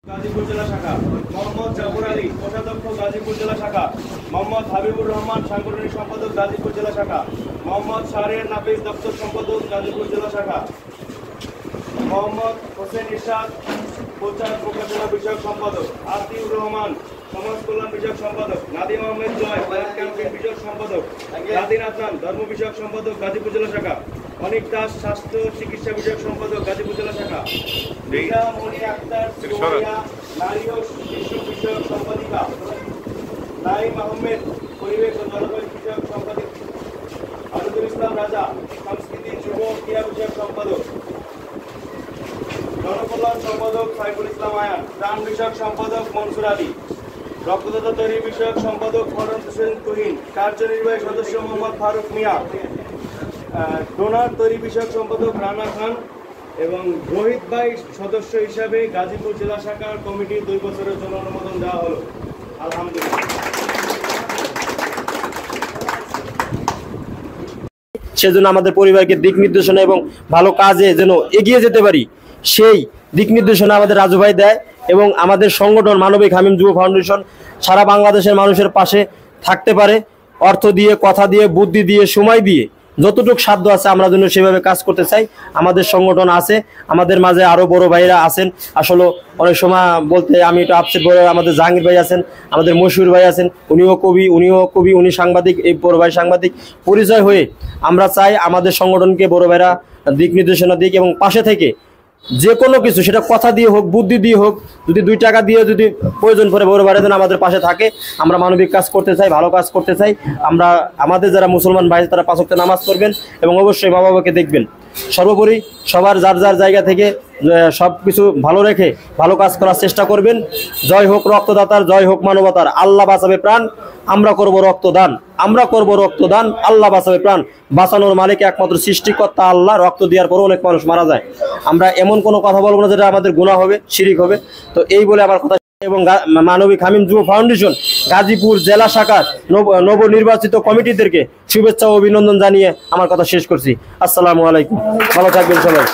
गाजीपुर जिला शाखा मोहम्मद জাফর আলী কোষাধ্যক্ষ গাজীপুর জেলা শাখা মোহাম্মদ হাবিবুর রহমান সাংগঠনিক সম্পাদক গাজীপুর জেলা শাখা মোহাম্মদ শাহরিয়ার নাফিস দপ্তর সম্পাদক গাজীপুর জেলা শাখা মোহাম্মদ হোসেন ইরশাদ প্রচার প্রকাশনা বিষয়ক সম্পাদক আতিউর রহমান সমাজ কল্যাণ বিষয়ক সম্পাদক নাদিম আহমেদ জয় ক্যাম্পেইন বিষয়ক সম্পাদক নাদিন আদনান ধর্ম বিষয়ক সম্পাদক গাজীপুর জেলা শাখা অনিক দাস স্বাস্থ্য চিকিৎসা বিষয়ক সম্পাদক গাজীপুর জেলা শাখা মনি আক্তার নারী ও শিশু বিষয়ক সম্পাদিকা নাইম আহমেদ পরিবেশ ও জলবায়ু বিষয়ক সম্পাদক আনন্দুল ইসলাম রাজা সংস্কৃতি যুব ক্রীড়া বিষয়ক সম্পাদক জনকল্যাণ সম্পাদক সাইফুল ইসলাম আয়ান ত্রাণ বিষয়ক সম্পাদক মনসুর আলী রক্তদাতা তৈরি বিষয়ক সম্পাদক ফরহাদ হোসেন তুহিন কার্যনির্বাহী সদস্য মোহাম্মদ ফারুক মিয়া ডোনার তৈরি বিষয়ক সম্পাদক রানা খান এবং রোহিত ভাই সদস্য হিসাবে গাজীপুর জেলা শাখার কমিটি 2 বছরের জন্য অনুমোদন দেওয়া হলো। আলহামদুলিল্লাহ। সেজন্য আমাদের পরিবারকে দিক নির্দেশনা এবং ভালো কাজে যেন এগিয়ে যেতে পারি সেই দিক নির্দেশনা আমাদের রাজু ভাই দেয় এবং আমাদের সংগঠন মানবিক হামিম যুব ফাউন্ডেশন সারা বাংলাদেশের মানুষের পাশে থাকতে পারে অর্থ দিয়ে, কথা দিয়ে, বুদ্ধি দিয়ে, সময় দিয়ে যতটুকু সাধ্য আছে আমরা যেন সেভাবে কাজ করতে চাই। আমাদের সংগঠন আছে, আমাদের মাঝে আরো বড় ভাইরা আছেন। আসলে অনেক সময় বলতে আমি একটু আপসেট বড়, আমাদের জাহাঙ্গীর ভাই আছেন, আমাদের মশহুর ভাই আছেন, উনিও কবি, উনি সাংবাদিক, এই বড় ভাই সাংবাদিক। পরিচয় হয়ে আমরা চাই আমাদের সংগঠনকে বড় ভাইরা দিক নির্দেশনা দিক এবং পাশে থেকে যে কোনো কিছু, সেটা কথা দিয়ে হোক, বুদ্ধি দিয়ে হোক, যদি 2 টাকা দিয়ে যদি প্রয়োজন পড়ে বড় ভাইরা যেন আমাদের পাশে থাকে। আমরা মানবিক কাজ করতে চাই, ভালো কাজ করতে চাই। আমরা আমাদের যারা মুসলমান ভাই তারা 5 ওয়াক্ত নামাজ পড়বেন এবং অবশ্যই মা বাবাকে দেখবেন। সর্বোপরি সবার যার যার জায়গা থেকে সব কিছু ভালো রেখে ভালো কাজ করার চেষ্টা করবেন। জয় হোক রক্তদাতার, জয় হোক মানবতার। আল্লাহ বাঁচাবে প্রাণ, আমরা করব রক্তদান, আমরা করব রক্তদান, আল্লাহ বাঁচাবে প্রাণ। বাঁচানোর মালিক একমাত্র সৃষ্টিকর্তা আল্লাহ। রক্ত দেওয়ার পরও অনেক মানুষ মারা যায়। আমরা এমন কোনো কথা বলবো না যেটা আমাদের গুনাহ হবে, শিরিক হবে। তো এই বলে আমার কথা এবং মানবিক হামিম যুব ফাউন্ডেশন গাজীপুর জেলা শাখার নবনির্বাচিত কমিটিদেরকে শুভেচ্ছা ও অভিনন্দন জানিয়ে আমার কথা শেষ করছি। আসসালামু আলাইকুম, ভালো থাকবেন সবাই।